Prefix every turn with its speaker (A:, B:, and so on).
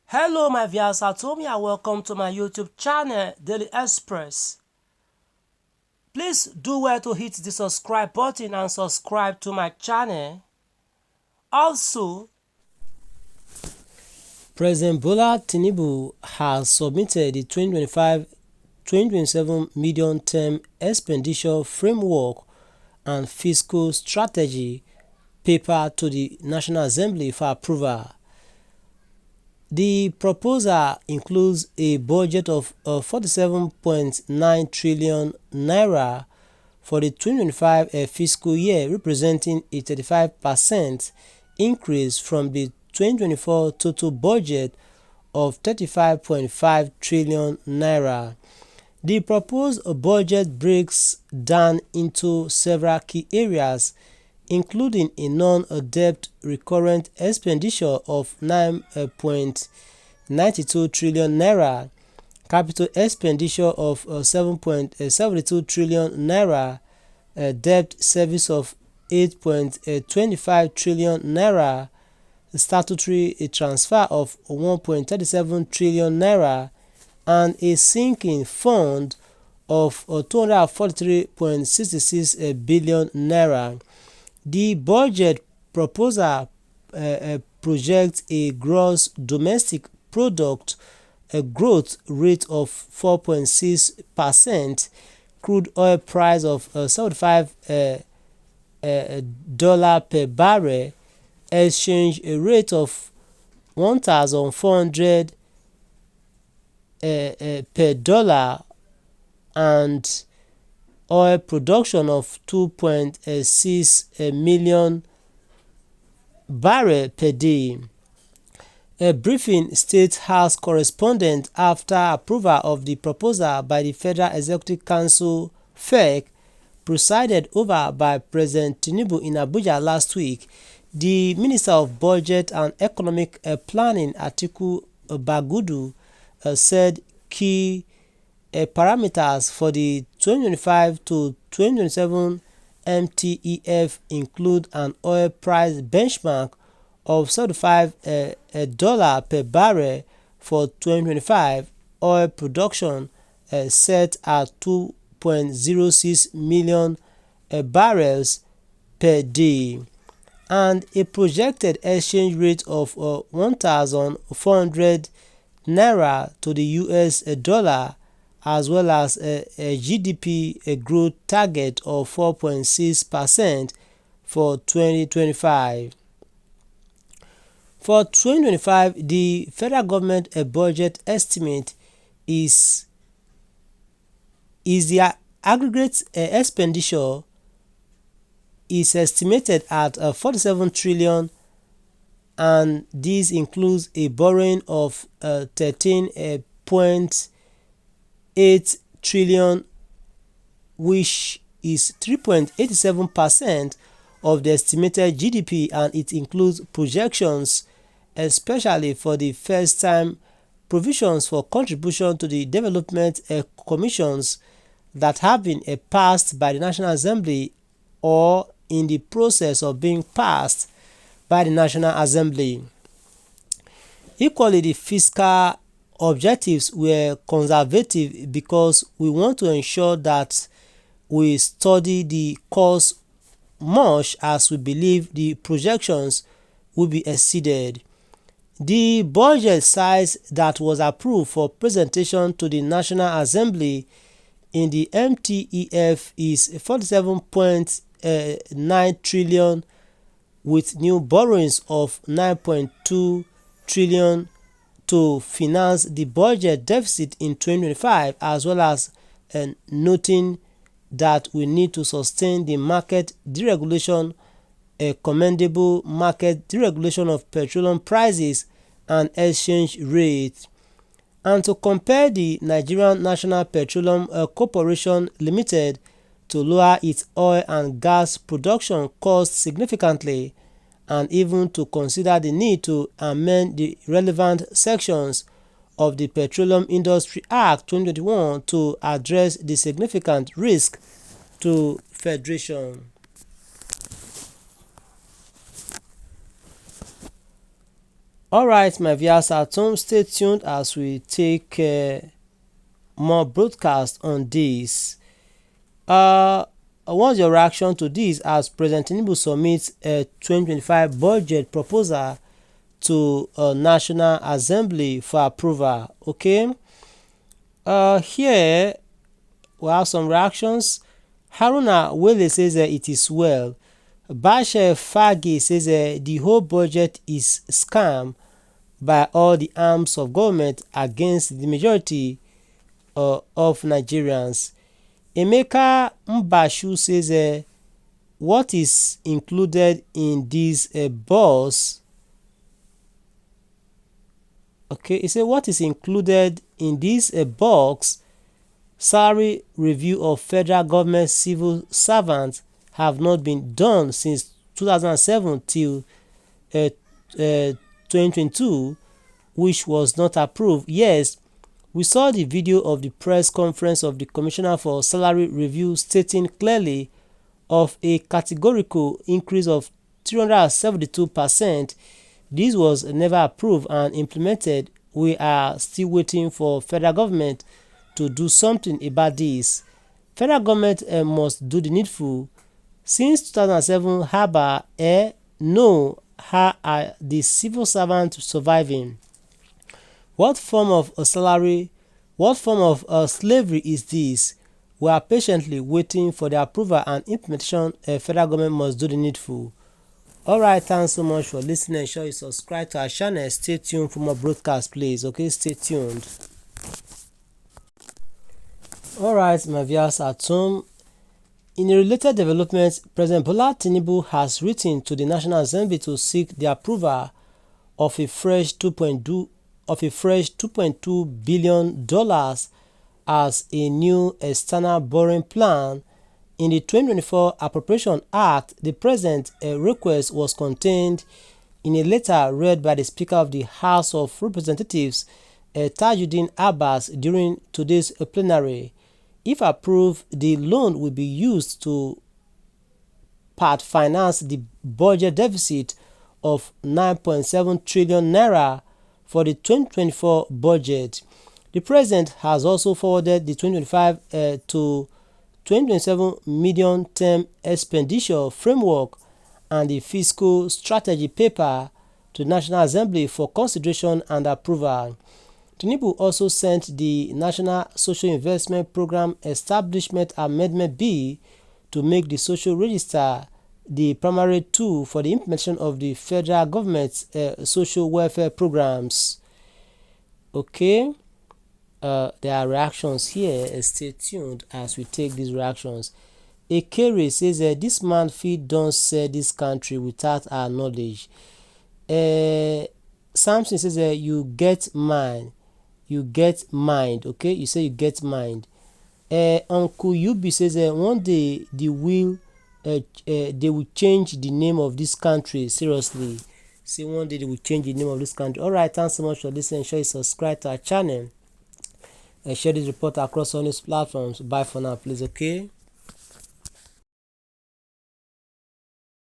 A: Hello my viewers, and welcome to my YouTube channel Daily Express. Please do well to hit the subscribe button and subscribe to my channel. Also, President Bola Tinubu has submitted the 2025-2027 medium-term expenditure framework and fiscal strategy paper to the National Assembly for approval. The proposal includes a budget of 47.9 trillion naira for the 2025 fiscal year, representing a 35% increase from the 2024 total budget of 35.5 trillion naira. The proposed budget breaks down into several key areas, including a non-debt recurrent expenditure of 9.92 trillion naira, capital expenditure of 7.72 trillion naira, debt service of 8.25 trillion naira, statutory transfer of 1.37 trillion naira, and a sinking fund of 243.66 billion naira. The budget proposal projects a gross domestic product growth rate of 4.6%, crude oil price of $75 per barrel, exchange rate of 1,400 per dollar, and oil production of 2.6 million barrels per day. A briefing State House correspondent after approval of the proposal by the Federal Executive Council (FEC), presided over by President Tinubu in Abuja last week. The Minister of Budget and Economic Planning, Atiku Bagudu, said key parameters for the 2025 to 2027 MTEF include an oil price benchmark of $75 per barrel for 2025, oil production set at 2.06 million barrels per day, and a projected exchange rate of 1,400 naira to the US dollar, as well as a GDP growth target of 4.6% for 2025. For 2025, the federal government budget estimate is the aggregate expenditure is estimated at 47 trillion, and this includes a borrowing of 13.8 trillion, which is 3.87% of the estimated GDP, and it includes projections especially for the first-time provisions for contribution to the development commissions that have been passed by the National Assembly or in the process of being passed by the National Assembly. Equally, the fiscal objectives were conservative because we want to ensure that we study the cost much as we believe the projections will be exceeded. The budget size that was approved for presentation to the National Assembly in the MTEF is 47.9 trillion, with new borrowings of 9.2 trillion to finance the budget deficit in 2025, as well as noting that we need to sustain the market deregulation, a commendable market deregulation of petroleum prices and exchange rate, and to compare the Nigerian National Petroleum Corporation Limited to lower its oil and gas production costs significantly, and even to consider the need to amend the relevant sections of the Petroleum Industry Act 2021 to address the significant risk to federation. Alright, my viewers at home, stay tuned as we take more broadcast on this. What's your reaction to this as President Tinubu submits a 2025 budget proposal to National Assembly for approval? Okay. Here we have some reactions. Haruna Wele says it is well. Bashir Fagi says the whole budget is scam by all the arms of government against the majority of Nigerians. Emeka Mbashu says what is included in this boss? Okay, he said what is included in this box? Salary review of federal government civil servants have not been done since 2007 till 2022, which was not approved. Yes, we saw the video of the press conference of the Commissioner for Salary Review stating clearly of a categorical increase of 372%. This was never approved and implemented. We are still waiting for federal government to do something about this. Federal government must do the needful. Since 2007, Haba no, how are the civil servants surviving? What form of slavery is this? We are patiently waiting for the approval and implementation. Federal government must do the needful. Alright, thanks so much for listening. Ensure you subscribe to our channel. Stay tuned for more broadcasts, please. Okay, stay tuned. Alright, my viewers at home. In a related development, President Bola Tinubu has written to the National Assembly to seek the approval of a fresh $2.2 billion as a new external borrowing plan. In the 2024 Appropriation Act, the President's request was contained in a letter read by the Speaker of the House of Representatives, Tajuddin Abbas, during today's plenary. If approved, the loan will be used to part finance the budget deficit of 9.7 trillion naira for the 2024 budget. The President has also forwarded the 2025 to 2027 medium-term expenditure framework and the fiscal strategy paper to the National Assembly for consideration and approval. Tinubu also sent the National Social Investment Program Establishment Amendment Bill to make the Social Register the primary tool for the implementation of the federal government's social welfare programs. Okay, there are reactions here. Stay tuned as we take these reactions. Ekere says this man fit don't sell this country without our knowledge. Samson says you get mine. You get mind. Okay, you say you get mind. Uncle Yubi says one day they will change the name of this country. Seriously, say one day they will change the name of this country. All right, thanks so much for listening. Sure you subscribe to our channel and share this report across all these platforms. Bye for now, please. Okay.